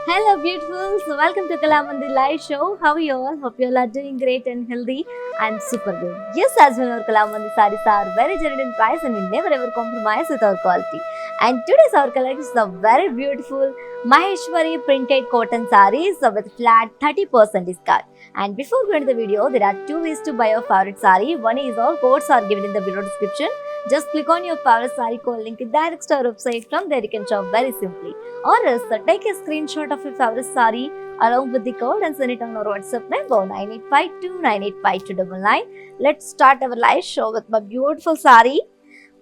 Hello, beautiful. So, welcome to Kalamandi Live Show. How are you all? Hope you all are doing great and healthy and super good. Yes, as well, our Kalamandi sarees are very genuine in price and we never ever compromise with our quality. And today's our collection is a very beautiful Maheshwari printed cotton sarees with flat 30% discount. And before going to the video, there are two ways to buy your favorite saree. One is all codes are given in the video description. Just click on your favorite saree code link, it directs to our website. From there, you can shop very simply. Or else, take a screenshot of your favorite saree along with the code and send it on our WhatsApp number 9852985299. Let's start our live show with my beautiful saree.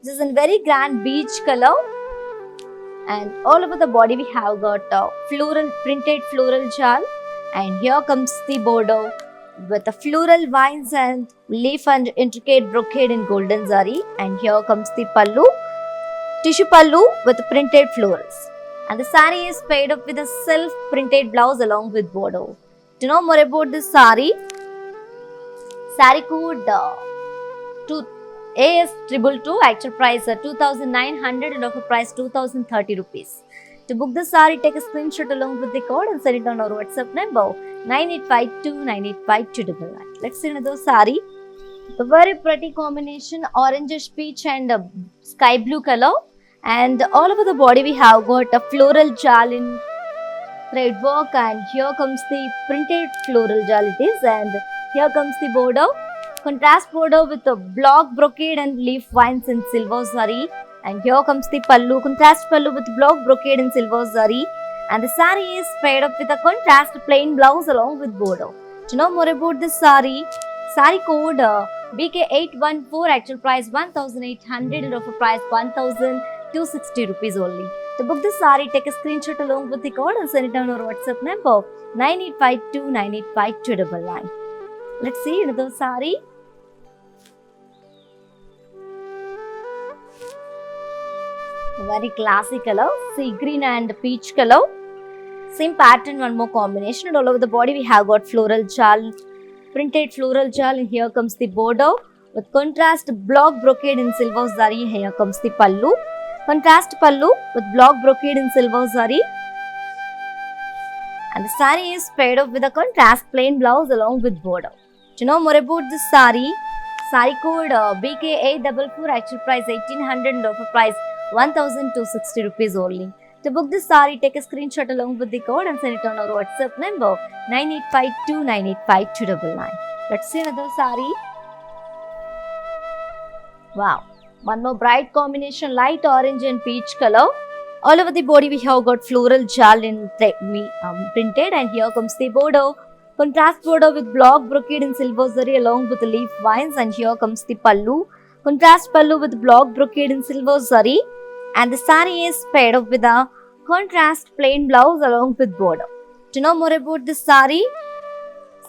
This is in very grand beige color, and all over the body we have got floral printed floral jal, and here comes the border with the floral vines and leaf and intricate brocade in golden zari, and here comes the pallu, tissue pallu with printed florals. And the saree is paired up with a self-printed blouse along with border. To know more about this saree code AS222, actual price 2,900 and offer price 2,030 rupees. To book the saree, take a screenshot along with the code and send it on our WhatsApp number 9852985299. Let's see another saree. The very pretty combination orangish peach and sky blue color. And all over the body we have got a floral jal in thread work, and here comes the printed floral jal it is, and here comes the border, contrast border with the block brocade and leaf vines in silver zari, and here comes the pallu, contrast pallu with block brocade in silver zari, and the saree is paired up with a contrast plain blouse along with border. To know more about this saree code BK814, actual price 1,800 and offer price 1,260 rupees only. To book this saree, take a screenshot along with the code and send it on our WhatsApp number 9852985299. Let's see another saree. Very classic color, sea green and peach color. Same pattern, one more combination, and all over the body we have got floral jal, printed floral jal, and here comes the border with contrast block brocade in silver zari. Here comes the pallu, contrast pallu with block brocade in silver zari, and the saree is paired up with a contrast plain blouse along with border. To know more about this saree code BK844, actual price 1,800 and offer price 1,260 rupees only. To book this saree, take a screenshot along with the code and send it on our WhatsApp number 9852985299. Let's see another saree. Wow, one more bright combination, light orange and peach color. All over the body we have got floral jal in printed, and here comes the border, contrast border with block brocade in silver zari along with the leaf vines, and here comes the pallu, contrast pallu with block brocade in silver zari, and the saree is paired up with a contrast plain blouse along with border. To know more about this saree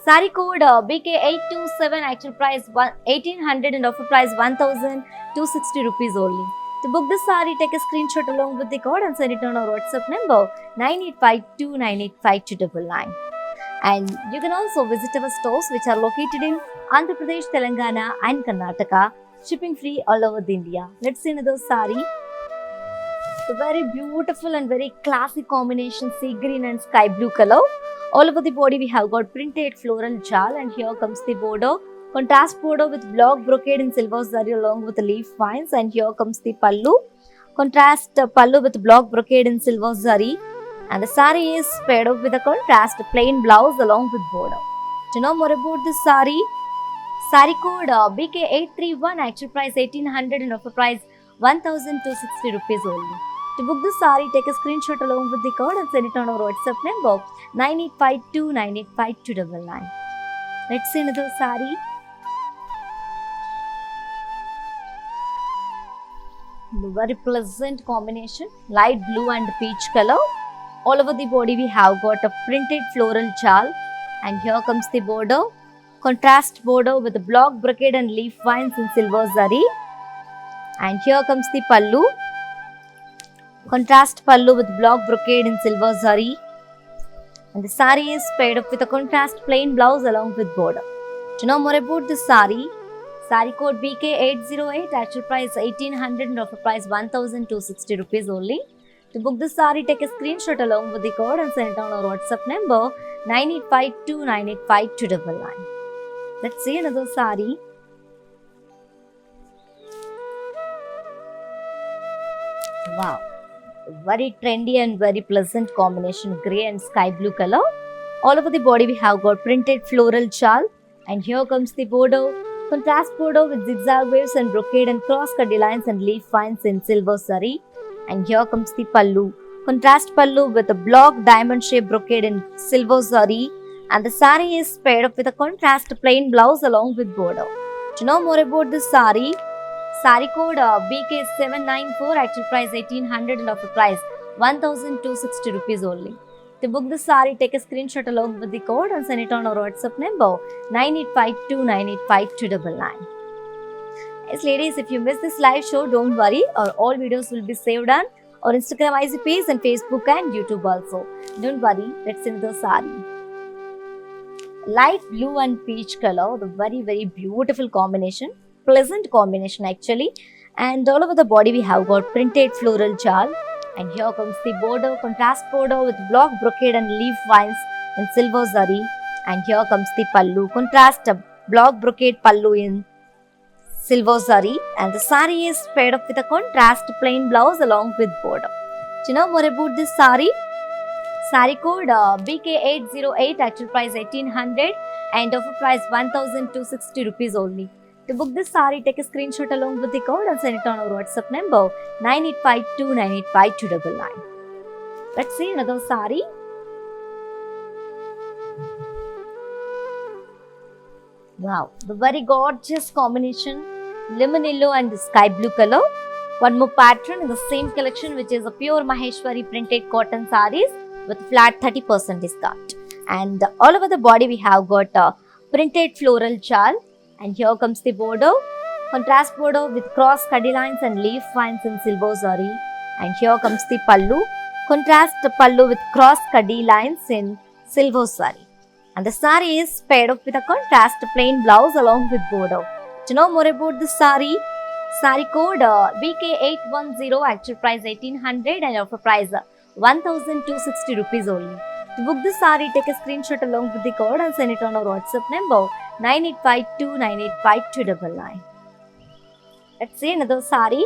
code BK827, actual price 1,800 and offer price 1,260 rupees only. To book this saree, take a screenshot along with the code and send it on our WhatsApp number 9852985299. And you can also visit our stores which are located in Andhra Pradesh, Telangana and Karnataka. Shipping free all over India. Let's see another saree. The very beautiful and very classic combination, sea green and sky blue color. All over the body we have got printed floral jal, and here comes the border, contrast border with block brocade in silver zari along with the leaf vines, and here comes the pallu, contrast pallu with block brocade in silver zari, and the saree is paired up with a contrast plain blouse along with border. To know more about this saree code BK831, actual price 1,800 and offer price 1,260 rupees only. To book this saree, take a screenshot along with the code and send it on our WhatsApp number 9852985299. Let's see another saree. Very pleasant combination, light blue and peach color. All over the body we have got a printed floral jal, and here comes the border, contrast border with the block brocade and leaf vines in silver zari, and here comes the pallu, contrast pallu with block brocade in silver zari, and the saree is paired up with a contrast plain blouse along with border. To know more about this saree code BK808, actual price 1,800 and offer price 1,260 rupees only. To book this saree, take a screenshot along with the code and send it on our WhatsApp number 9852985299. Let's see another saree. Wow, very trendy and very pleasant combination, grey and sky blue color. All over the body we have got printed floral shawl, and here comes the border, contrast border with zigzag waves and brocade and cross cutty lines and leaf finds in silver zari. And here comes the pallu, contrast pallu with a block diamond shaped brocade in silver zari, and the sari is paired up with a contrast plain blouse along with border. To know more about this sari, sari code BK794, actual price 1800 and offer price 1260 rupees only. To book this sari, take a screenshot along with the code and send it on our WhatsApp number 9852985299. Yes, ladies, if you miss this live show, don't worry. Our all videos will be saved on our Instagram IC page and Facebook and YouTube also. Don't worry. Let's see the sari. Light blue and peach color, the very beautiful combination, pleasant combination actually. And all over the body we have got printed floral shawl. And here comes the border, contrast border with block brocade and leaf vines in silver zari. And here comes the pallu, contrast block brocade pallu in silver zari, and the sari is paired up with a contrast plain blouse along with border. Do you know more about this sari? Sari code BK808, actual price 1800 and offer price 1260 rupees only. To book this sari, take a screenshot along with the code and send it on our WhatsApp number 9852985299. Let's see another sari. Wow, the very gorgeous combination, lemon yellow and sky blue color. One more pattern in the same collection, which is a pure Maheshwari printed cotton sarees with flat 30% discount. And all over the body we have got a printed floral shawl. And here comes the border, contrast border with cross cutty lines and leaf vines in silver zari. And here comes the pallu, contrast pallu with cross cutty lines in silver zari. And the sari is paired up with a contrast plain blouse along with border. To know more about this sari, sari code BK810, actual price 1800 and offer price 1260 rupees only. To book this sari, take a screenshot along with the code and send it on our WhatsApp number 9852985299. Let's see another sari.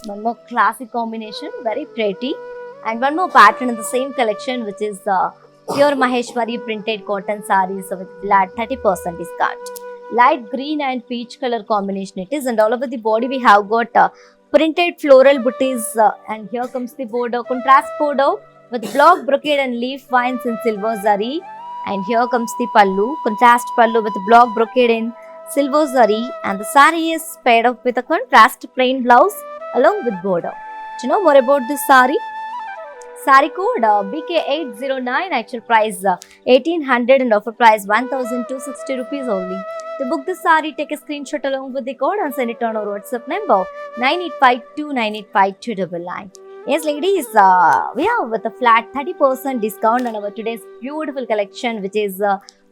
One more classic combination, very pretty, and one more pattern in the same collection, which is pure Maheshwari printed cotton sarees with flat 30% discount. Light green and peach color combination it is, and all over the body we have got printed floral booties, and here comes the border, contrast border with block brocade and leaf vines in silver zari. And here comes the pallu, contrast pallu with block brocade in silver zari, and the sari is paired up with a contrast plain blouse along with border. Do you know more about this sari? Sari code BK809, actual price 1800 and offer price 1260 rupees only. To book this sari, take a screenshot along with the code and send it on our WhatsApp number 9852985299. Yes, ladies, we are with a flat 30% discount on our today's beautiful collection, which is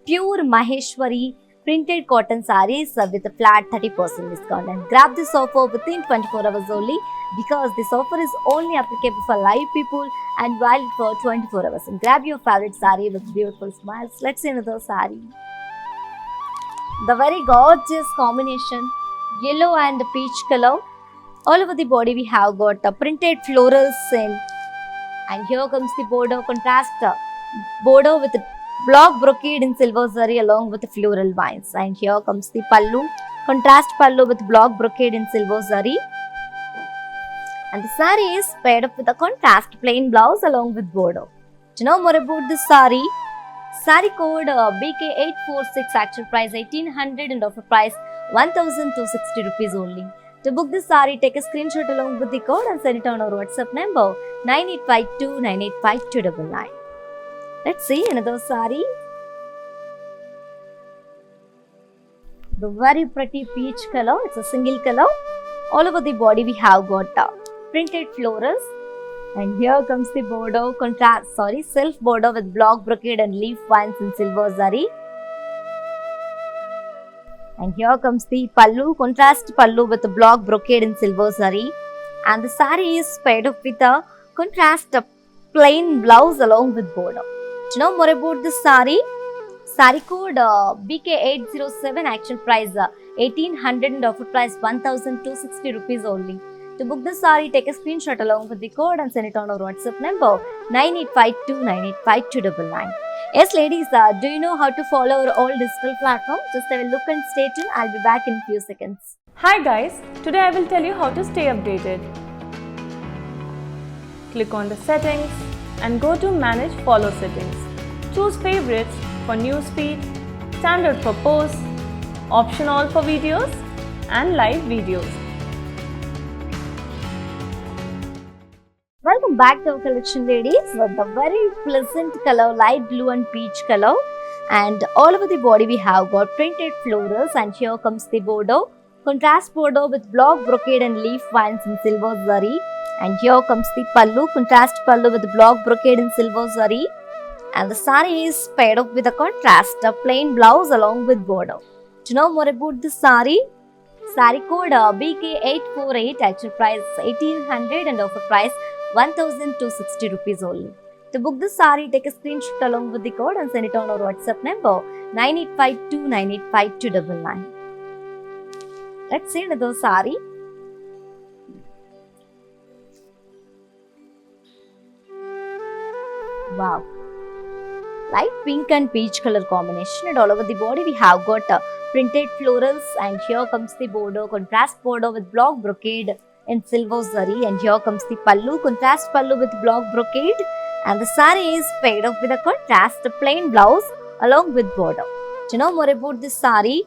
pure Maheshwari printed cotton sarees with a flat 30% discount. And grab this offer within 24 hours only, because this offer is only applicable for live people and valid for 24 hours. And grab your favorite saree with beautiful smiles. Let's see another saree. The very gorgeous combination, yellow and peach color. All over the body we have got printed florals in, and here comes the border, contrast border with block brocade in silver zari along with the floral vines. And here comes the pallu, contrast pallu with block brocade in silver zari. And the sari is paired up with a contrast plain blouse along with border. To know more about this sari, sari code BK846, actual price 1800 and offer price 1260 rupees only. To book this sari, take a screenshot along with the code and send it on our WhatsApp number 9852985299. Let's see another sari. The very pretty peach color, it's a single color. All over the body we have got printed florals, and here comes the border, self border with block brocade and leaf vines in silver zari. And here comes the pallu, contrast pallu with the block brocade in silver zari. And the saree is paired up with a contrast plain blouse along with border. Do you know more about this saree? Saree code BK807, actual price 1800 and offer price 1260 rupees only. To book the saree, take a screenshot along with the code and send it on our WhatsApp number 9852985299. Yes, ladies, do you know how to follow our all digital platform? Just have a look and stay tuned. I'll be back in a few seconds. Hi guys, today I will tell you how to stay updated. Click on the settings and go to manage follow settings. Choose favorites for newsfeed, standard for posts, option all for videos and live videos. Welcome back to our collection, ladies, with the very pleasant color, light blue and peach color. And all over the body we have got printed florals, and here comes the border. Contrast border with block brocade and leaf vines in silver zari. And here comes the pallu, contrast pallu with block brocade in silver zari. And the saree is paired up with a contrast, a plain blouse along with border. Do you know more about this saree? Saree code BK848, actual price 1800 and offer price 1260 rupees only. To book this saree, take a screenshot along with the code and send it on our WhatsApp number 9852985299. Let's see another saree. Wow. Light pink and peach color combination, and all over the body we have got printed florals, and here comes the border, contrast border with block brocade in silver zari. And here comes the pallu, contrast pallu with block brocade, and the saree is paired up with a contrast plain blouse along with border. Do you know more about this saree?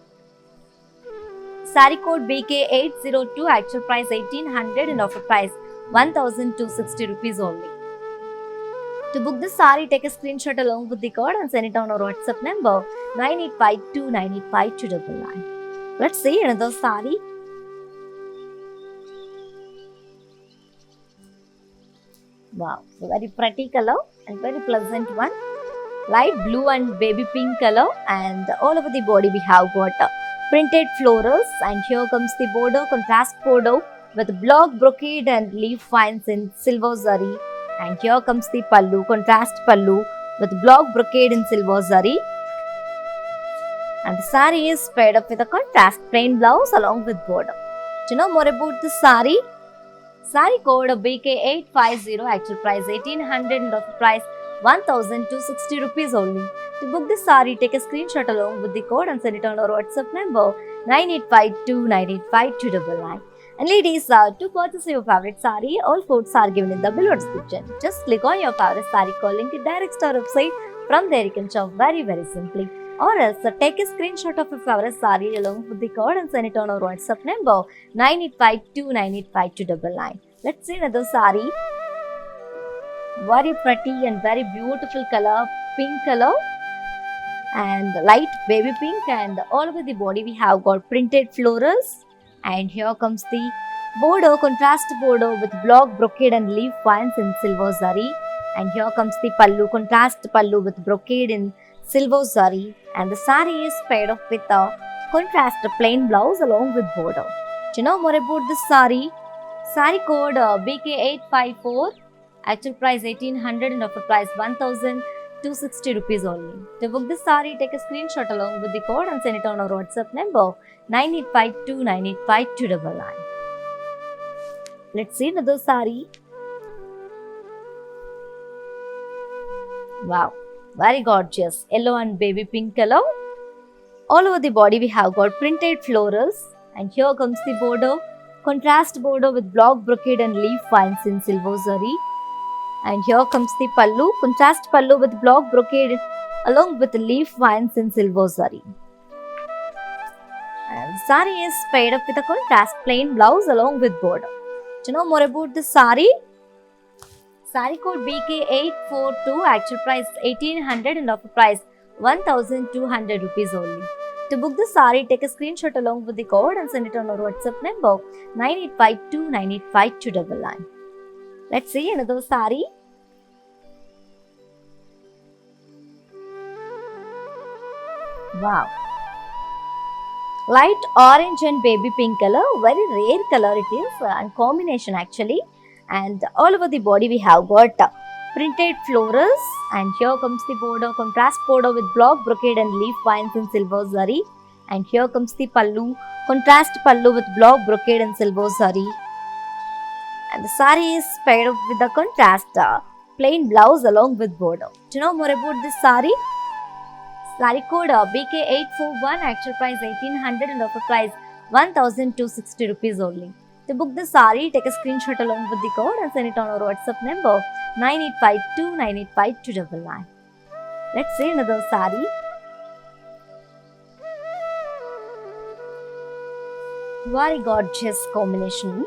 Saree code BK802, actual price 1800 and offer price 1260 rupees only. To book this saree, take a screenshot along with the code and send it on our WhatsApp number 9852985299. Let's see another saree. Wow, so very pretty color and very pleasant one. Light blue and baby pink color, and all over the body we have got printed florals, and here comes the border, contrast border with block brocade and leaf vines in silver zari. And here comes the pallu, contrast pallu with block brocade in silver zari. And the saree is paired up with a contrast plain blouse along with border. Do you know more about this saree? Saree code BK850, actual price 1800 and offer price 1260 rupees only. To book this saree, take a screenshot along with the code and send it on our WhatsApp number 9852985299. And ladies, to purchase your favorite saree, all codes are given in the below description. Just click on your favorite saree code link, it directs to our website. From there you can shop very simply. Or else take a screenshot of your favorite saree along with the code and send it on our WhatsApp number 9852985299. Let's see another saree. Very pretty and very beautiful color, pink color and light baby pink, and all over the body we have got printed florals. And here comes the border, contrast border with block brocade and leaf vines in silver zari. And here comes the pallu, contrast pallu with brocade in silver zari. And the saree is paired up with a contrast plain blouse along with border. Do you know more about this saree? Saree code BK854, actual price 1800 and offer price 1260 rupees only. To book this saree, take a screenshot along with the code and send it on our WhatsApp number 9852985299. Let's see another saree. Wow, very gorgeous. Yellow and baby pink color. All over the body we have got printed florals, and here comes the border, contrast border with block brocade and leaf vines in silver zari. And here comes the pallu, contrast pallu with block brocade along with leaf vines in silver zari. And the saree is paired up with a contrast plain blouse along with border. Do you know more about this saree? Saree code BK842, actual price 1800 and offer price 1200 rupees only. To book the saree, take a screenshot along with the code and send it on our WhatsApp number 9852985299. Let's see another saree. Wow. light orange and baby pink color, very rare color it is and combination actually. And all over the body we have got printed florals, and here comes the border, contrast border with block brocade and leaf vines in silver zari. And here comes the pallu, contrast pallu with block brocade and silver zari. And the sari is paired up with the contrast plain blouse along with border. To know more about this sari, sari code BK841, actual price 1800 and offer price 1260 rupees only. To book the sari, take a screenshot along with the code and send it on our WhatsApp number 9852985299. Let's see another sari. Very gorgeous combination.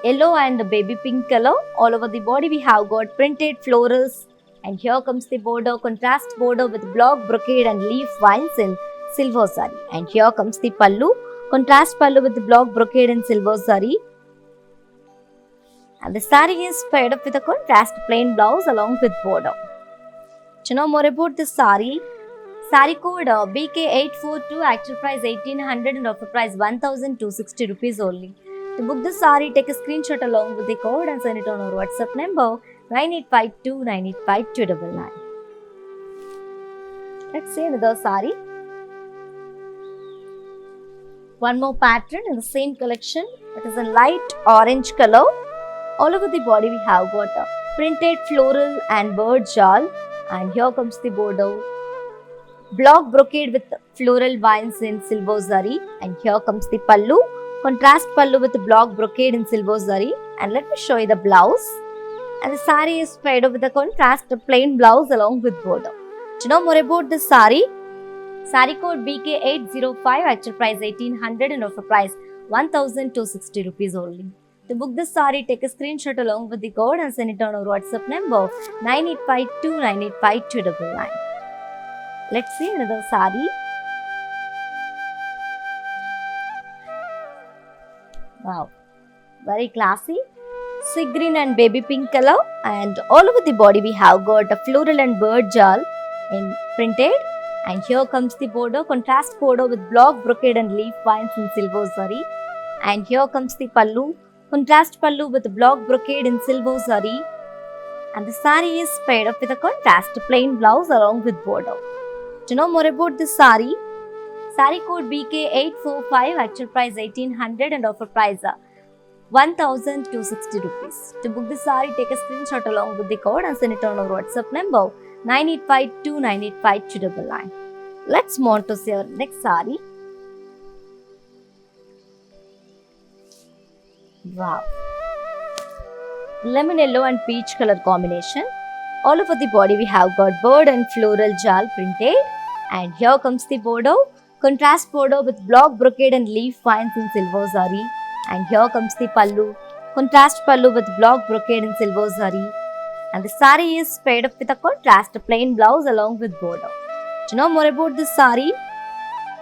Yellow and baby pink color. All over the body we have got printed florals. And here comes the border, contrast border with block brocade and leaf vines in silver zari. And here comes the pallu, contrast pallu with block brocade and silver zari. And the sari is paired up with a contrast plain blouse along with border. To know more about this sari, sari code BK842, actual price 1800 and offer price 1260 rupees only. To book the sari, take a screenshot along with the code and send it on our WhatsApp number 9852985299. Let's see another sari. One more pattern in the same collection. It is a light orange color. All over the body we have got a printed floral and bird jal. And here comes the border. Block brocade with floral vines in silver zari. And here comes the pallu. Contrast pallu with block brocade in silver zari. And let me show you the blouse. And the sari is paired up with a contrast plain blouse along with border. To know more about this sari, sari code BK805, actual price 1800 and offer price 1260 rupees only. To book this sari, take a screenshot along with the code and send it on our WhatsApp number 9852985299. Let's see another sari. Wow, very classy. Sea green and baby pink color, and all over the body we have got a floral and bird jal in printed. And here comes the border, contrast border with block brocade and leaf vines in silver zari. And here comes the pallu, contrast pallu with block brocade in silver zari. And the sari is paired up with a contrast plain blouse along with border. To know more about this sari, sari code BK845, actual price 1800 and offer price 1260 rupees. To book the sari, take a screenshot along with the code and send it on our WhatsApp number 9852985299. Let's move on to see our next sari. Wow, lemon yellow and peach color combination. All over the body we have got bird and floral jal printed. And here comes the border, contrast border with block brocade and leaf vines in silver zari. And here comes the pallu, contrast pallu with block brocade in silver zari. And the sari is paired up with a contrast plain blouse along with border. To know more about this sari,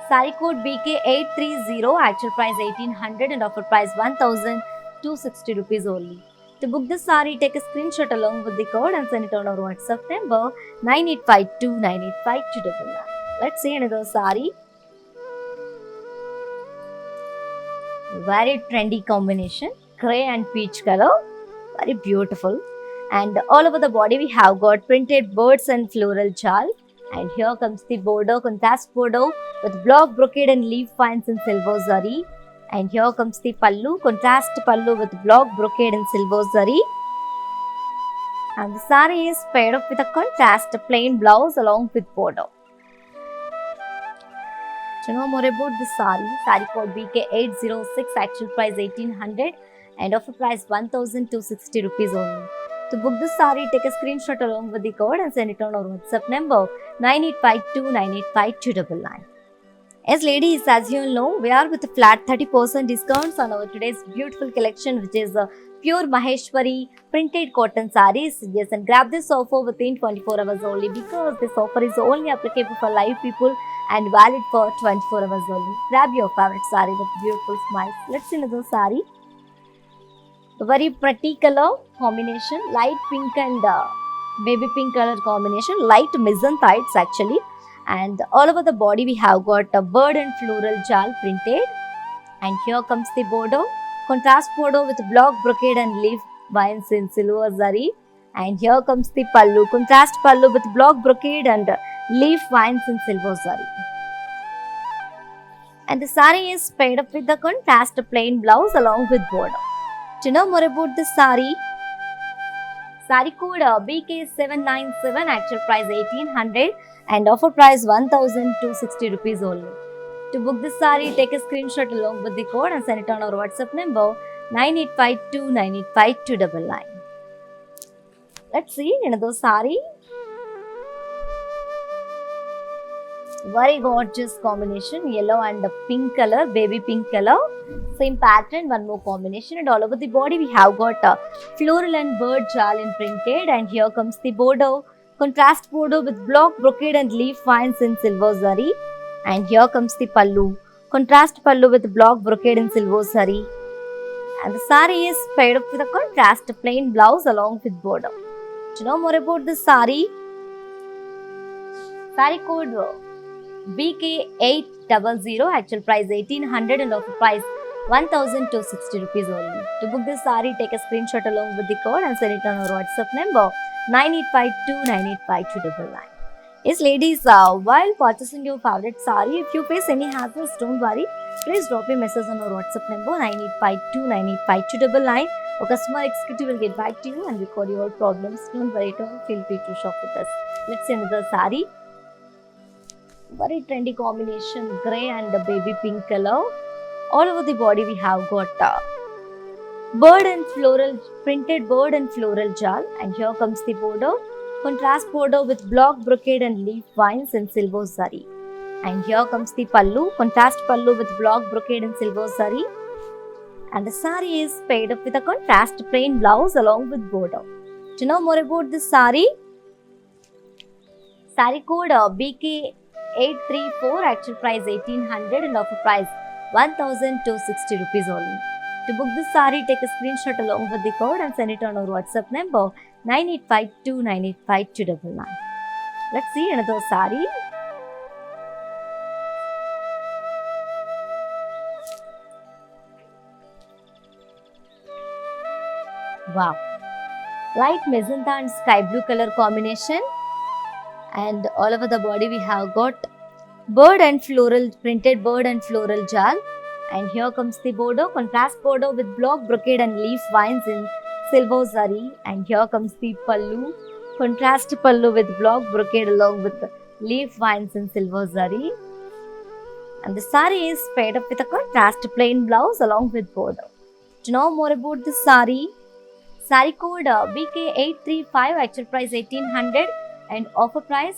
sari code BK830, actual price 1800 and offer price 1260 rupees only. To book this sari, take a screenshot along with the code and send it on our WhatsApp number 9852985299. Let's see another sari. Very trendy combination, grey and peach color, very beautiful. And all over the body we have got printed birds and floral jal. And here comes the border, contrast border with block brocade and leaf vines in silver zari. And here comes the pallu, contrast pallu with block brocade and silver zari. And the sari is paired up with a contrast plain blouse along with border. To know more about this sari, sari code BK806, actual price 1800 and offer price 1260 rupees only. To book this sari, take a screenshot along with the code and send it on our WhatsApp number 9852985299. Yes, ladies, as you all know, we are with a flat 30% discounts on our today's beautiful collection, which is pure Maheshwari printed cotton sarees. Yes, and grab this offer within 24 hours only, because this offer is only applicable for live people and valid for 24 hours only. Grab your favorite saree with beautiful smiles. Let's see another saree. A very pretty color combination, light pink and baby pink color combination, light mezzantites actually. And all over the body we have got a bird and floral jal printed. And here comes the border, contrast border with block brocade and leaf vines in silver zari. And here comes the pallu, contrast pallu with block brocade and leaf vines in silver zari. And the sari is paired up with the contrast plain blouse along with border. To know more about the sari code BK797, actual price 1800 and offer price 1260 rupees only. To book this sari, take a screenshot along with the code and send it on our WhatsApp number 9852985299. Let's see another sari. Very gorgeous combination, yellow and pink color, baby pink color. Same pattern, one more combination, and all over the body we have got a floral and bird jal in printed. And here comes the border, contrast border with block brocade and leaf vines in silver zari. And here comes the pallu, contrast pallu with block brocade in silver zari. And the sari is paired up with a contrast plain blouse along with border. To know more about this sari code BK800, actual price 1800 and offer price 1260 rupees only. To book this sari, take a screenshot along with the code and send it on our WhatsApp number 9852985299. Yes, ladies, while purchasing your favorite sari, if you face any hassles, don't worry. Please drop a message on our WhatsApp number 9852985299. A customer executive will get back to you and record your problems. Don't worry at all. Feel free to shop with us. Let's see another sari. Very trendy combination, grey and baby pink color. All over the body we have got bird and floral, printed bird and floral jal. And here comes the border, contrast border with block brocade and leaf vines in silver zari. And here comes the pallu, contrast pallu with block brocade and silver zari. And the sari is paired up with a contrast plain blouse along with border. To know more about this sari code BK834, actual price 1800 and offer price 1260 rupees only. To book this sari, take a screenshot along with the code and send it on our WhatsApp number 9852985299. Let's see another sari. Wow, light magenta and sky blue color combination. And all over the body we have got bird and floral, printed bird and floral jal. And here comes the border, contrast border with block brocade and leaf vines in silver zari. And here comes the pallu, contrast pallu with block brocade along with leaf vines in silver zari. And the sari is paired up with a contrast plain blouse along with border. To know more about this sari code BK835, actual price 1800 and offer price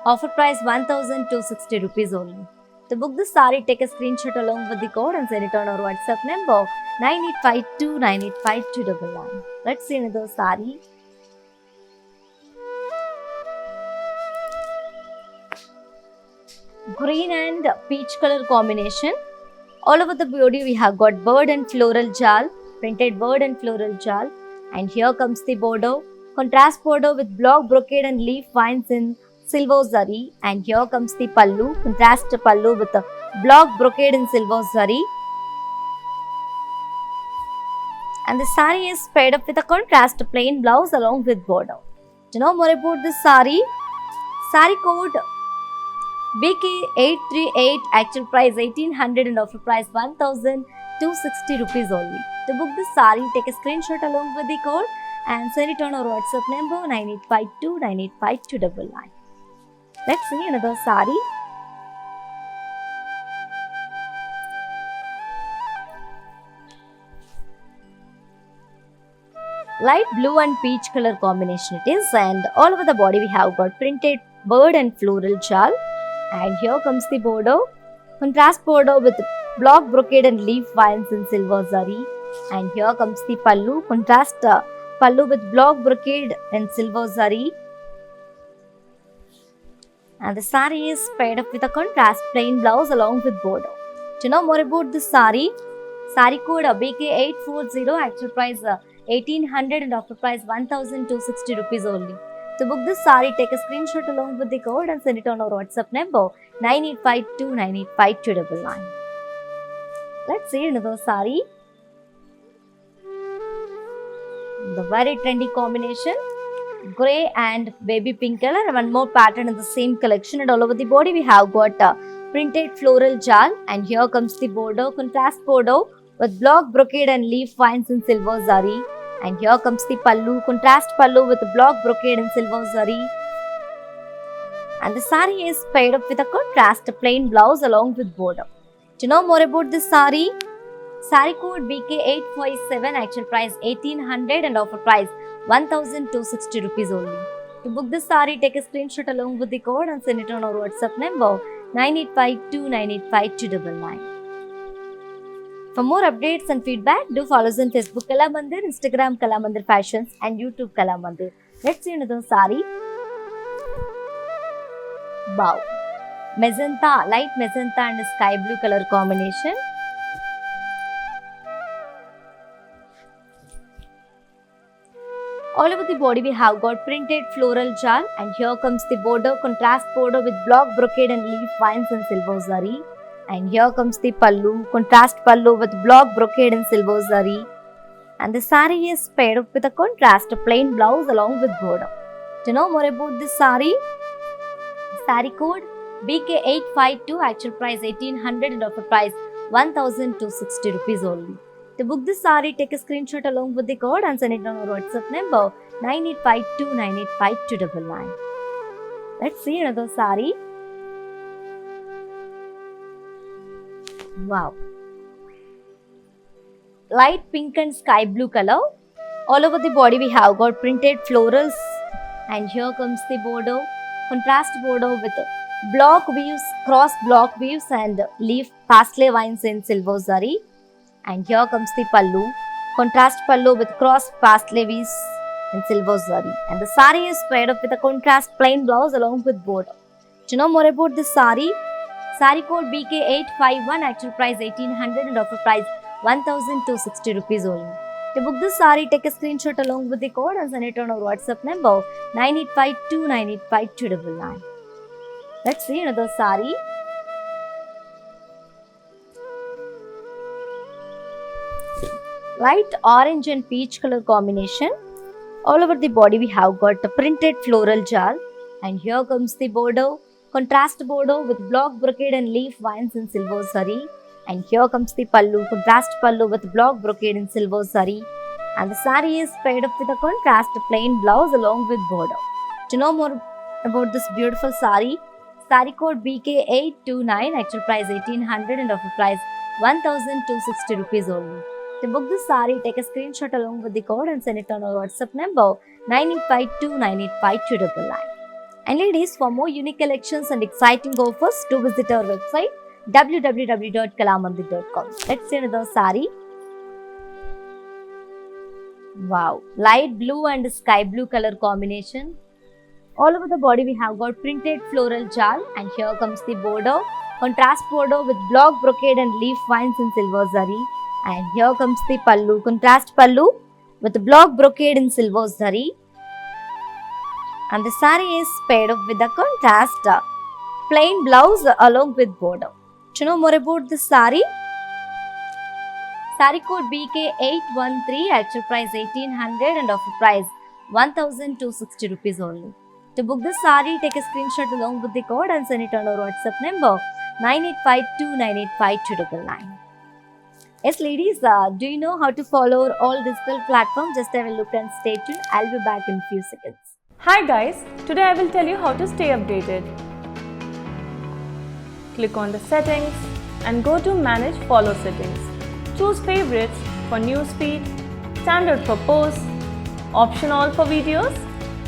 1260 rupees only. To book this sari, take a screenshot along with the code and send it on our WhatsApp number 9852985299. Let's see another sari. Green and peach color combination. All over the body we have got bird and floral jal, printed bird and floral jal. And here comes the border, contrast border with block brocade and leaf vines in silver zari. And here comes the pallu, contrast pallu with a block brocade in silver zari. And the sari is paired up with a contrast plain blouse along with border. To know more about this sari code BK838, actual price 1800 and offer price 1260 rupees only. To book this sari, take a screenshot along with the code and send it on our WhatsApp number 9852985299. Let's see another sari. Light blue and peach color combination it is, and all over the body we have got printed bird and floral jal. And here comes the border, contrast border with block brocade and leaf vines in silver zari. And here comes the pallu, contrast pallu with block brocade and silver zari. And the sari is paired up with a contrast plain blouse along with border. To know more about this sari code BK840, actual price 1800 and offer price 1260 rupees only. To book this saree, take a screenshot along with the code and send it on our WhatsApp number 9852985299. Let's see another saree. The very trendy combination, grey and baby pink color, and one more pattern in the same collection, and all over the body we have got printed floral jal, and here comes the border, contrast border with block brocade and leaf vines in silver zari, and here comes the pallu, contrast pallu with block brocade and silver zari, and the saree is paired up with a contrast plain blouse along with border. To know more about this saree, saree code BK857, actual price 1800 and offer price 1260 rupees only. To book this saree, take a screenshot along with the code and send it on our WhatsApp number 9852985299. For more updates and feedback, do follow us on Facebook Kalamandir, Instagram Kalamandir Fashions, and YouTube Kalamandir. Let's see another saree. Wow, magenta, light magenta and sky blue color combination. All over the body we have got printed floral jal, and here comes the border, contrast border with block brocade and leaf vines in silver zari, and here comes the pallu, contrast pallu with block brocade and silver zari, and the saree is paired up with a contrast plain blouse along with border. To know more about this saree, saree code BK852, actual price 1800 and offer price 1260 rupees only. To book this saree, take a screenshot along with the code and send it on our WhatsApp number 9852985299. Let's see another saree. Wow, light pink and sky blue color. All over the body we have got printed florals, and here comes the border, contrast border with block weaves, cross block weaves and leaf parsley vines in silver zari, and here comes the pallu, contrast pallu with cross parsley weaves in silver zari, and the saree is paired up with a contrast plain blouse along with border. To know more about this saree, saree code BK851, actual price 1800 and offer price 1260 rupees only. To book this saree, take a screenshot along with the code and send it on our WhatsApp number 9852985299. Let's see another saree. Light orange and peach color combination. All over the body we have got a printed floral jal, and here comes the border, contrast border with block brocade and leaf vines in silver zari, and here comes the pallu, contrast pallu with block brocade in silver zari, and the saree is paired up with a contrast plain blouse along with border. To know more about this beautiful saree, saree code BK829, actual price 1800 and offer price 1260 rupees only. To book this saree, take a screenshot along with the code and send it on our WhatsApp number 9852985299. And ladies, for more unique collections and exciting offers, do visit our website www.kalamandir.com. Let's see another saree. Wow, light blue and sky blue color combination. All over the body we have got printed floral jal, and here comes the border, contrast border with block brocade and leaf vines in silver zari, and here comes the pallu, contrast pallu with block brocade in silver zari, and the saree is paired up with a contrast plain blouse along with border. To know more about this saree, saree code BK813, actual price 1800 and offer price 1260 rupees only. To book this saree, take a screenshot along with the code and send it on our WhatsApp number 9852985299. Yes, ladies, do you know how to follow all digital platforms? Just have a look and stay tuned. I'll be back in a few seconds. Hi guys, today I will tell you how to stay updated. Click on the settings and go to manage follow settings. Choose favorites for newsfeed, standard for posts, option all for videos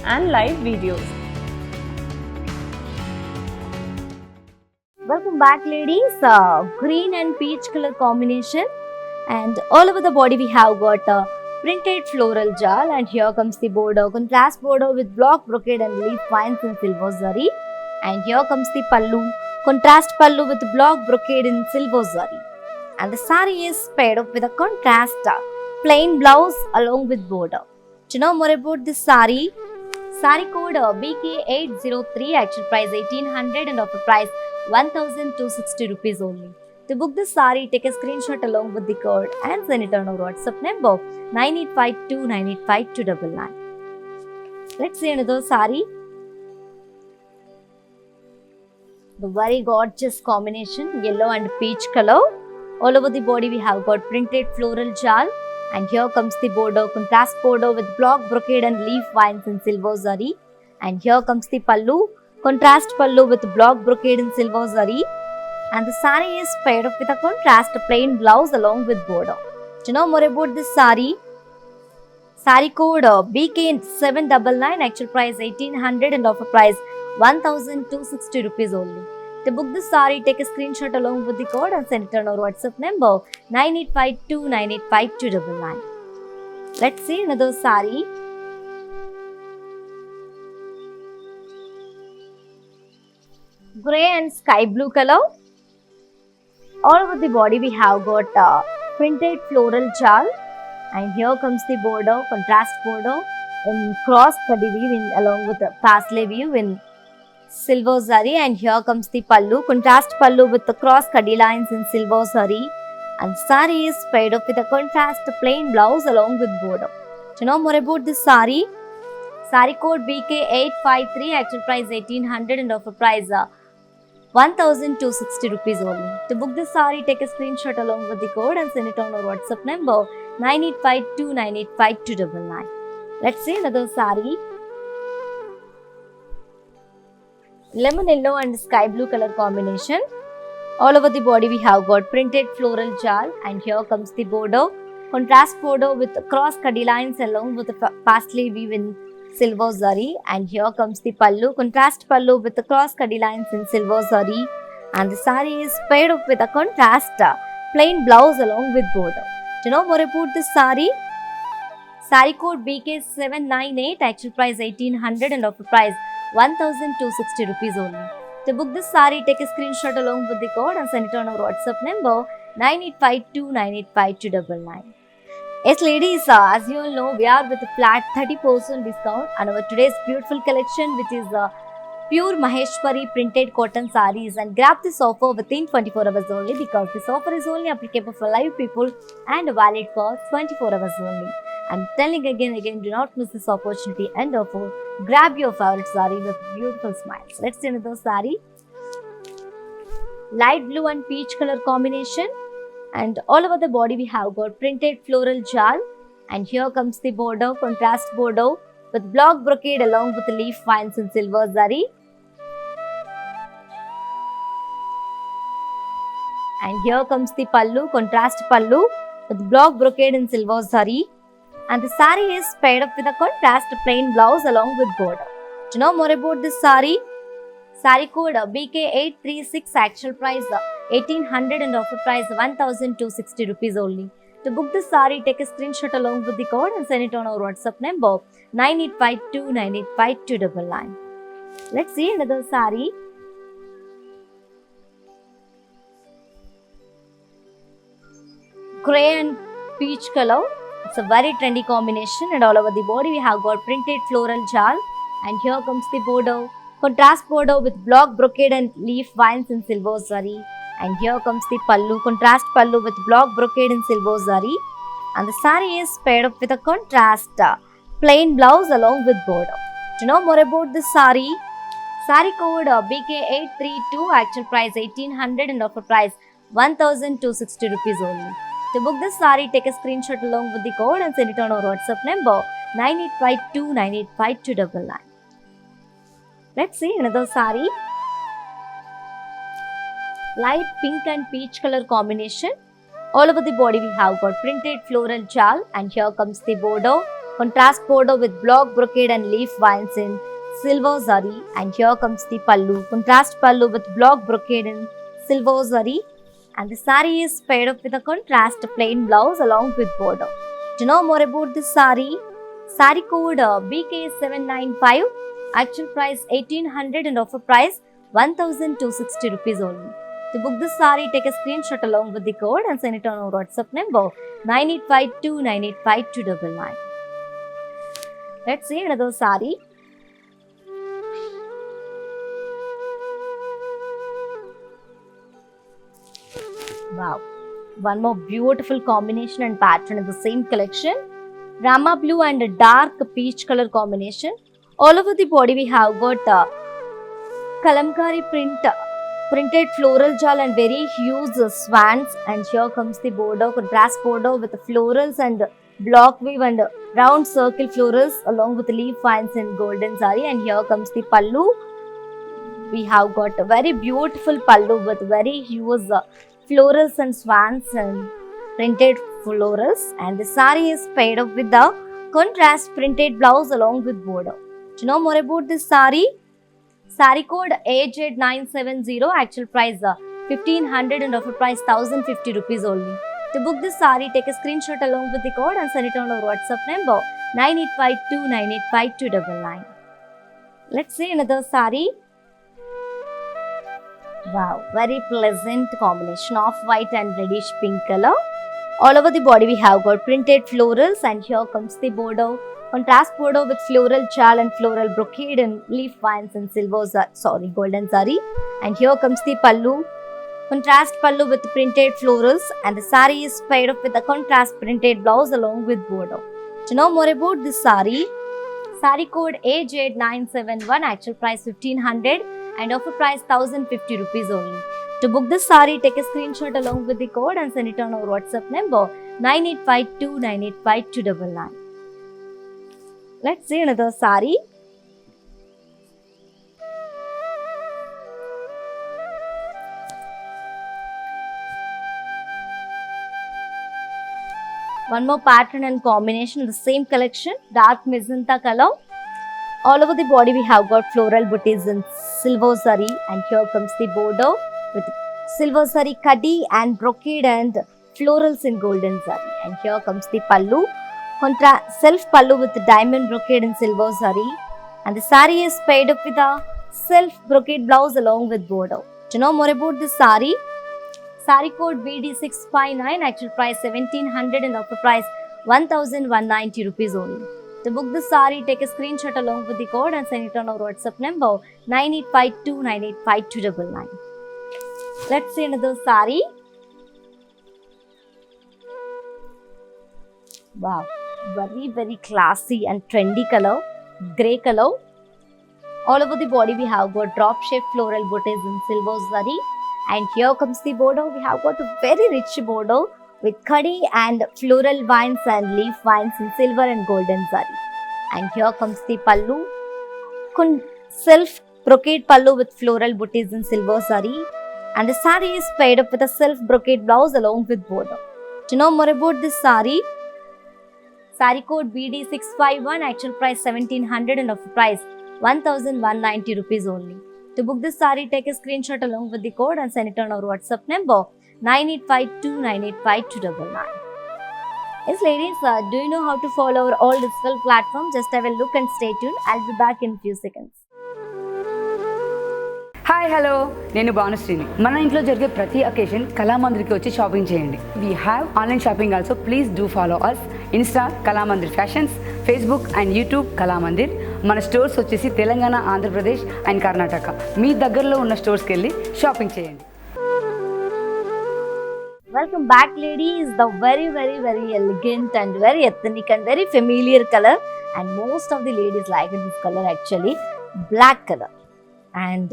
and live videos. Welcome back, ladies. Green and peach color combination, and all over the body we have got printed floral jal, and here comes the border, contrast border with block brocade and leaf vines in silver zari, and here comes the pallu, contrast pallu with block brocade in silver zari, and the saree is paired up with a contrast plain blouse along with border. To know more about this sari, sari code BK803, actual price 1800 and offer price 1260 rupees only. To book this sari, take a screenshot along with the code and send it on our WhatsApp number 9852985299. Let's see another sari. The very gorgeous combination, yellow and peach color. All over the body we have got printed floral jal, and here comes the border, contrast border with block brocade and leaf vines in silver zari. And here comes the pallu, contrast pallu with block brocade in silver zari. And the sari is paired up with a contrast plain blouse along with border. To know more about this sari, sari code BK799, actual price 1800 and offer price 1260 rupees only. To book this sari, take a screenshot along with the code and send it on our WhatsApp number 9852985299. Let's see another sari. Grey and sky blue color. All over the body we have got printed floral jal, and here comes the border, contrast border in cross kadi weave along with the parsley weave in silver zari, and here comes the pallu, contrast pallu with the cross kadi lines in silver zari, and sari is paired up with a contrast plain blouse along with border. To know more about this sari, sari code BK853, actual price 1800 and offer price 1260 rupees only. To book this sari, take a screenshot along with the code and send it on our WhatsApp number 9852985299. Let's see another sari. Lemon yellow and sky blue color combination. All over the body we have got printed floral jal, and here comes the border, contrast border with cross kadi lines along with the parsley weave in silver zari, and here comes the pallu, contrast pallu with the cross kadi lines in silver zari, and the sari is paired up with a contrast plain blouse along with border. To know more about this sari, sari code BK798, actual price 1800 and offer price 1260 rupees only. To book this sari, take a screenshot along with the code and send it on our WhatsApp number 9852985299. Yes, ladies, as you all know, we are with a flat 30% discount on our today's beautiful collection, which is pure Maheshwari printed cotton sarees, and grab this offer within 24 hours only, because this offer is only applicable for live people and valid for 24 hours only. I'm telling again, do not miss this opportunity and offer. Grab your favorite saree with beautiful smiles. Let's see another saree. Light blue and peach color combination, and all over the body we have got printed floral jal, and here comes the border, contrast border with block brocade along with the leaf vines in silver zari. And here comes the pallu, contrast pallu with block brocade in silver zari. And the sari is paired up with a contrast plain blouse along with border. To know more about this sari, sari code BK836, actual price 1800 and offer price 1260 rupees only. To book this sari, take a screenshot along with the code and send it on our WhatsApp number 9852985299. Let's see another sari. Grey and peach color. It's a very trendy combination, and all over the body we have got printed floral jal, and here comes the border, contrast border with block brocade and leaf vines in silver zari, and here comes the pallu, contrast pallu with block brocade in silver zari, and the sari is paired up with a contrast plain blouse along with border. To know more about this sari, sari code BK832, actual price 1800 and offer price 1260 rupees only. To book this sari, take a screenshot along with the code and send it on our WhatsApp number 9852985299. Let's see another sari. Light pink and peach color combination. All over the body we have got printed floral jal, and here comes the border, contrast border with block brocade and leaf vines in silver zari, and here comes the pallu, contrast pallu with block brocade in silver zari, and the sari is paired up with a contrast plain blouse along with border. To know more about this sari, sari code BK795, actual price 1800 and offer price 1260 rupees only. To book this saree, take a screenshot along with the code and send it on our WhatsApp number 9852985299. Let's see another saree. Wow, one more beautiful combination and pattern in the same collection. Rama blue and a dark peach color combination. All over the body we have got kalamkari printed floral jal and very huge swans, and here comes the border, contrast border with the florals and block weave and round circle florals along with leaf vines in golden saree. And here comes the pallu. We have got a very beautiful pallu with very huge florals and swans and printed florals, and the saree is paired up with the contrast printed blouse along with border. To know more about this saree, saree code AJ970, actual price 1500 and offer price 1050 rupees only. To book this saree, take a screenshot along with the code and send it on our WhatsApp number 9852985299. Let's see another saree. Wow, very pleasant combination of white and reddish pink color. All over the body we have got printed florals, and here comes the border, contrast border with floral chal and floral brocade and leaf vines and golden saree. And here comes the pallu, contrast pallu with printed florals, and the saree is paired up with a contrast printed blouse along with border. To know more about this saree, saree code AJ971, actual price 1500 and offer price 1050 rupees only. To book this saree, take a screenshot along with the code and send it on our WhatsApp number 9852985299. Let's see another saree. One more pattern and combination in the same collection, dark magenta color. All over the body we have got floral booties in silver saree, and here comes the border with silver saree kaddi and brocade and florals in golden saree. And here comes the pallu, self pallu with diamond brocade and silver saree, and the saree is paired up with a self brocade blouse along with border. To know more about this saree, saree code BD659, actual price 1700 and offer price 1190 rupees only. To book this saree, take a screenshot along with the code and send it on our WhatsApp number 9852985299. Let's see another saree. Wow, very classy and trendy color, grey color. All over the body we have got drop shape floral booties in silver saree, and here comes the border. We have got a very rich border with kaddi and floral vines and leaf vines in silver and golden saree. And here comes the pallu, self brocade pallu with floral booties in silver saree, and the saree is paired up with a self brocade blouse along with border. To know more about this saree, saree code BD651, actual price 1700 and offer price 1190 rupees only. To book this saree, take a screenshot along with the code and send it on our WhatsApp number 9852985299. Yes ladies, do you know how to follow our all digital platforms? Just have a look and stay tuned. I'll be back in few seconds. Hi hello, నేను భానుశ్రీని. మన ఇంట్లో జరిగే ప్రతి occasion కళామందిర్కి వచ్చి shopping చేయండి. We have online shopping also. Please do follow us Insta Kalamandir Fashions, Facebook and YouTube Kalamandir. మన stores వచ్చేసి Telangana, Andhra Pradesh and Karnataka. మీ దగ్గరలో ఉన్న స్టోర్స్కి వెళ్ళి షాపింగ్ చేయండి. Welcome back ladies. The very elegant and very ethnic and very familiar color, and most of the ladies like this color actually, black color. And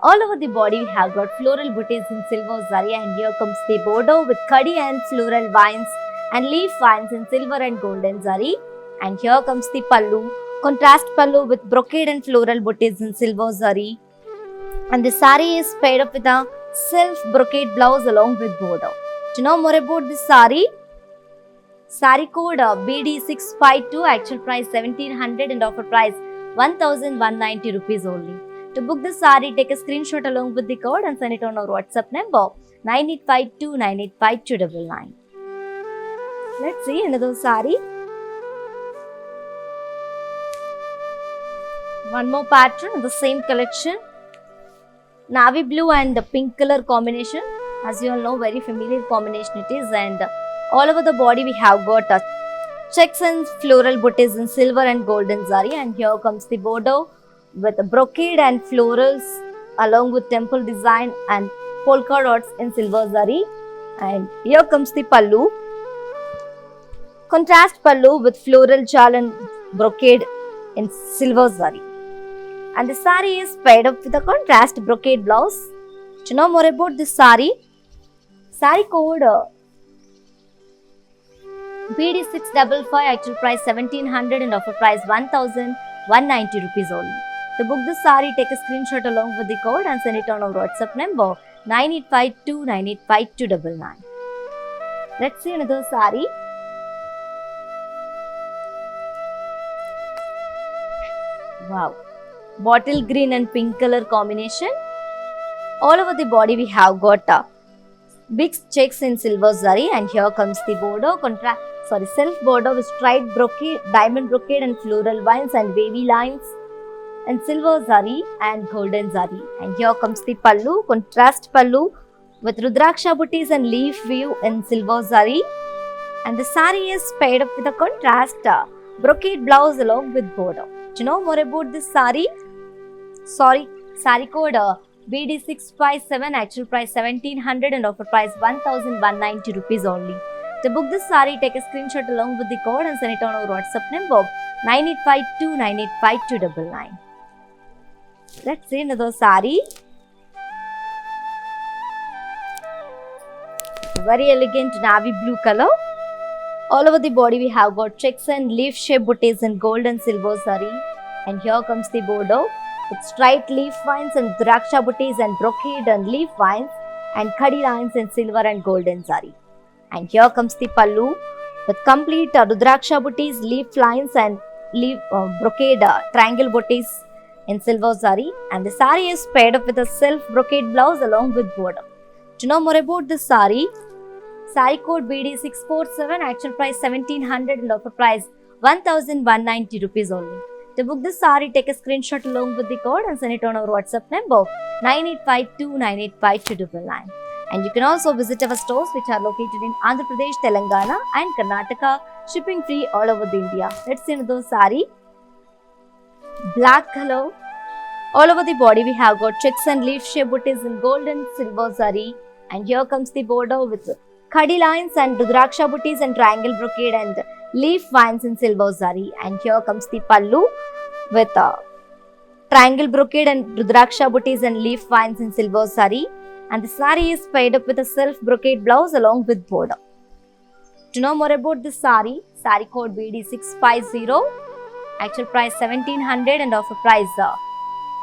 all over the body we have got floral booties in silver zari, and here comes the border with kaddi and floral vines and leaf vines in silver and golden zari. And here comes the pallu, contrast pallu with brocade and floral booties in silver zari, and the saree is paired up with a self brocade blouse along with border. To know more about this saree, saree code BD652, actual price 1700 and offer price 1190 rupees only. To book this saree, take a screenshot along with the code and send it on our WhatsApp number 9852985299. Let's see another saree. One more pattern in the same collection. navy blue and pink color combination. As you all know, very familiar combination it is, and all over the body we have got checks and floral booties in silver and golden zari, and here comes the border with brocade and florals along with temple design and polka dots in silver zari, and here comes the pallu, contrast pallu with floral jal and brocade in silver zari, and the sari is paired up with a contrast brocade blouse. To know more about this sari code BD655, actual price 1700 and offer price 1190 rupees only. To book this sari, take a screenshot along with the code and send it on our WhatsApp number 9852985299. Let's see another sari. Wow, bottle green and pink color combination. All over the body we have got big checks in silver zari, and here comes the border self border with striped brocade, diamond brocade and floral vines and wavy lines and silver zari and golden zari, and here comes the pallu, contrast pallu with rudraksha booties and leaf weave in silver zari, and the sari is paired up with a contrast brocade blouse along with border. To know more about this sari code BD657, actual price 1700 and offer price 1190 rupees only. To book this sari, take a screenshot along with the code and send it on our WhatsApp number 9852985299. Let's see another sari. Very elegant navy blue color. All over the body we have got checks and leaf shape booties in gold and silver zari, and here comes the border with striped leaf vines and draksha booties and brocade and leaf vines and khadi lines in silver and golden zari, and here comes the pallu with complete rudraksha booties, leaf lines and leaf brocade triangle booties in silver zari, and the sari is paired up with a self brocade blouse along with border. To know more about this sari code BD647, actual price 1700 and offer price 1190 rupees only. To book this sari, take a screenshot along with the code and send it on our WhatsApp number 9852985299. And you can also visit our stores which are located in Andhra Pradesh, Telangana and Karnataka, shipping free all over the India. Let's see another sari. Black color. All over the body we have got checks and leaf shape booties in gold and silver zari, and here comes the border with khadi lines and rudraksha booties and triangle brocade and leaf vines in silver zari, and here comes the pallu with triangle brocade and rudraksha booties and leaf vines in silver zari, and the sari is paired up with a self brocade blouse along with border. To know more about this sari code BD650, actual price 1700 and offer price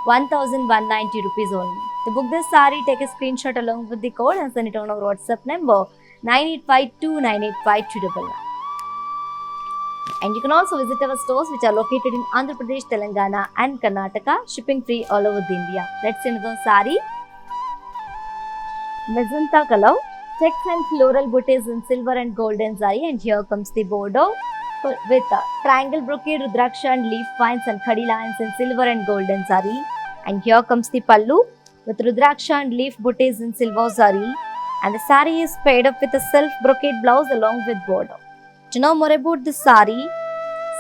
1190 rupees only. To book this sari, take a screenshot along with the code and send it on our WhatsApp number 9852985299. And you can also visit our stores which are located in Andhra Pradesh, Telangana and Karnataka, shipping free all over the India. Let's see another sari. Magenta color, checks and floral booties in silver and golden zari, and here comes the border with triangle brocade, rudraksha and leaf vines and khadi lines in silver and golden zari, and here comes the pallu with rudraksha and leaf booties in silver zari, and the sari is paired up with a self brocade blouse along with border. To know more about this sari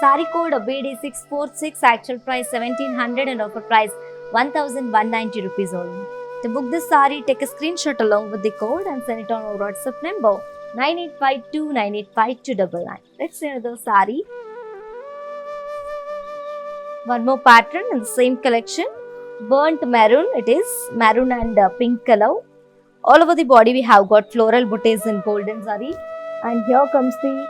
code BD646, actual price 1700 and offer price 1190 rupees only. To book this sari, take a screenshot along with the code and send it on our WhatsApp number 9852985299. Let's see another sari. One more pattern in the same collection. Burnt maroon, it is maroon and pink color. All over the body we have got floral booties in golden zari, and here comes the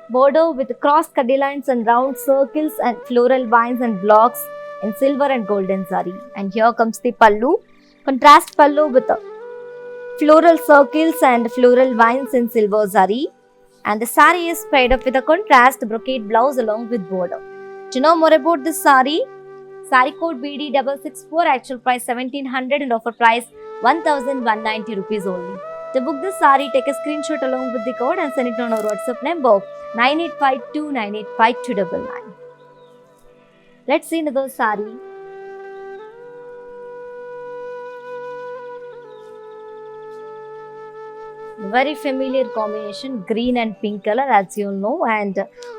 border with cross khadi lines and round circles and floral vines and blocks in silver and golden zari, and here comes the pallu, contrast pallu with floral circles and floral vines in silver zari, and the sari is paired up with a contrast brocade blouse along with border. To know more about this sari code BD664, actual price 1700 and offer price 1190 rupees only. To book this sari, take a screenshot along with the code and send it on our WhatsApp number 9852985299. Let's see another sari. Very familiar combination, green and pink color, as you all know. And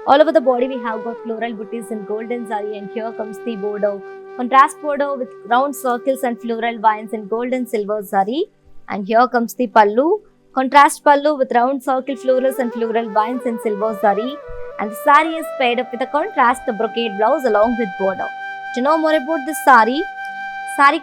all over the body we have got floral booties in golden zari, and here comes the border, contrast border with round circles and floral vines in gold and silver zari. And here comes the pallu, contrast pallu with round circle florals and floral vines in silver zari. And the sari is paired up with a contrast brocade blouse along with border. To know more about this sari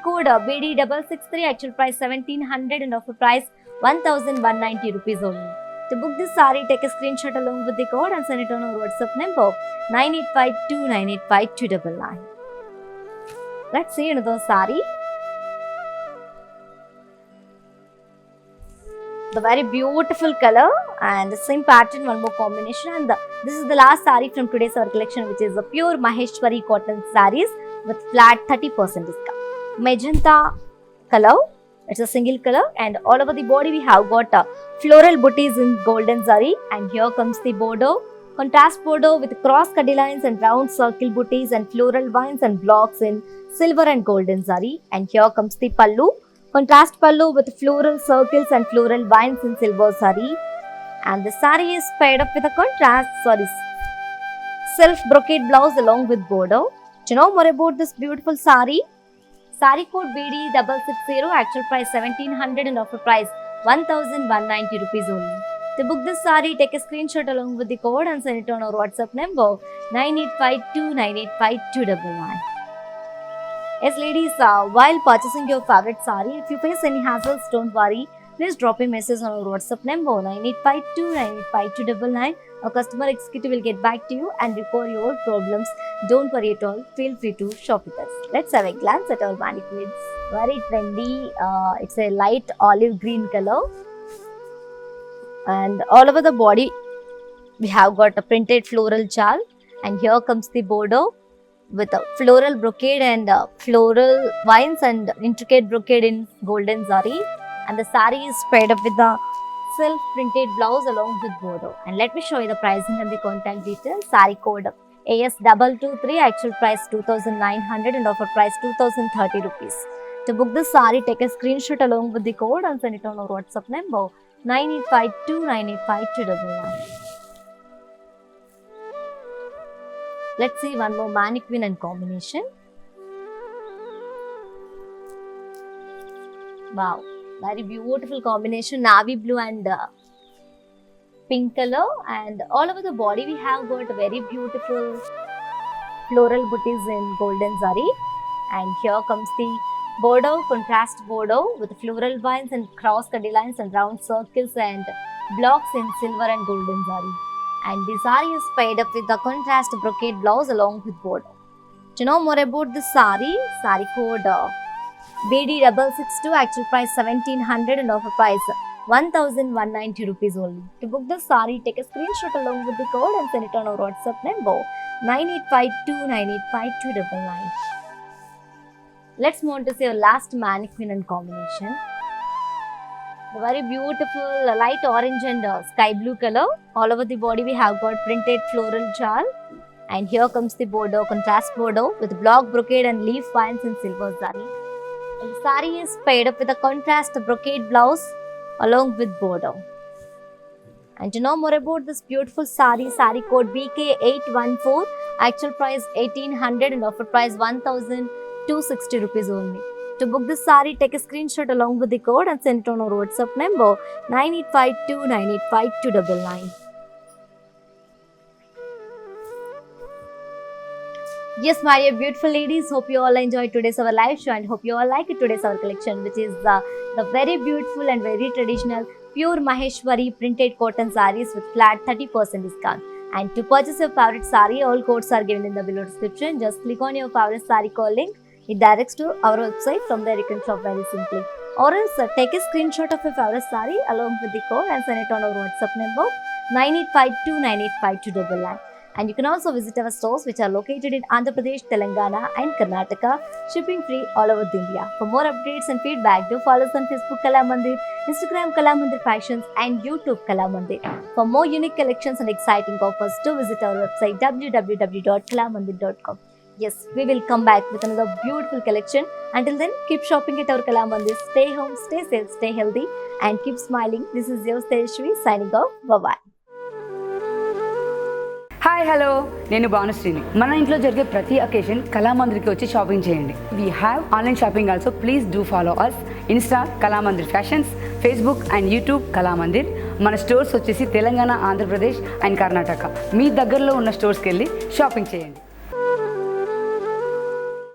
code BD663, actual price 1700 and offer price 1190 rupees only. To book this sari, take a screenshot along with the code and send it on our WhatsApp number 9852985299. Let's see another sari. The very beautiful color and the same pattern, one more combination, and this is the last sari from today's our collection, which is a pure Maheshwari cotton saris with flat 30% discount. Magenta color, it's a single color, and all over the body we have got floral booties in golden zari. And here comes the border, contrast border with cross cutty lines and round circle booties and floral vines and blocks in silver and golden zari. And here comes the pallu, contrast pallu with floral circles and floral vines in silver zari. And the sari is paired up with a self brocade blouse along with border. To know more about this beautiful sari code BD660, actual price 1700 and offer price 1190 rupees only. To book this sari, take a screenshot along with the code and send it on our WhatsApp number 9852985299. Yes ladies, while purchasing your favorite sari, if you face any hassles, don't worry. Please drop a message on our WhatsApp number 9852985299. Our customer executive will get back to you and record your problems. Don't worry at all. Feel free to shop with us. Let's have a glance at our mannequins. Very trendy. It's a light olive green color. And all over the body, we have got a printed floral chal. And here comes the border with a floral brocade and floral vines and intricate brocade in golden zari. And the sari is paired up with the self-printed blouse along with border. And let me show you the pricing and the contact details. Sari code AS223, actual price 2900 and offer price 2030 rupees. To book this sari, take a screenshot along with the code and send it on our WhatsApp number 9852985299. Let's see one more mannequin and combination. Wow. Very beautiful combination, navy blue and pink color. And all over the body we have got very beautiful floral booties in golden zari. And here comes the border, contrast border with floral vines and cross cutty lines and round circles and blocks in silver and golden zari. And the sari is paired up with the contrast brocade blouse along with border. To know more about this sari code BD662, actual price 1700 and offer price 1190 rupees only. To book the sari, take a screenshot along with the code and send it on our WhatsApp number 9852985299. Let's move on to see our last mannequin and combination. The very beautiful light orange and sky blue color. All over the body we have got printed floral chal. And here comes the border, contrast border with block brocade and leaf vines in silver zari. And the sari is paired up with a contrast brocade blouse along with border. And to know more about this beautiful sari code BK814, actual price 1800 and offer price 1260 rupees only. To book this sari, take a screenshot along with the code and send it on our WhatsApp number 9852985299. Yes, my dear beautiful ladies, hope you all enjoyed today's our live show and hope you all like today's our collection, which is the very beautiful and very traditional pure Maheshwari printed cotton sarees with flat 30% discount. And to purchase your favorite saree, all codes are given in the below description. Just click on your favorite saree code link. It directs to our website. From there you can shop very simply. Or else take a screenshot of your favorite saree along with the code and send it on our WhatsApp number 9852985299. And you can also visit our stores, which are located in Andhra Pradesh, Telangana and Karnataka, shipping free all over India. For more updates and feedback, do follow us on Facebook Kala Mandir, Instagram Kala Mandir Fashions and YouTube Kala Mandir. For more unique collections and exciting offers, do visit our website www.kalamandir.com. Yes, we will come back with another beautiful collection. Until then, keep shopping at our Kalamandir. Stay home, stay safe, stay healthy, and keep smiling. This is your Tejashwi signing off. Bye-bye. Hi hello నేను భానుశ్రీని. మన ఇంట్లో జరిగే ప్రతి occasion కళామందిర్కి వచ్చి shopping చేయండి. We have online shopping also. Please do follow us Insta Kalamandir Fashions, Facebook and YouTube Kalamandir. మన stores వచ్చేసి Telangana, Andhra Pradesh and Karnataka. మీ దగ్గరలో ఉన్న స్టోర్స్కి వెళ్ళి షాపింగ్ చేయండి.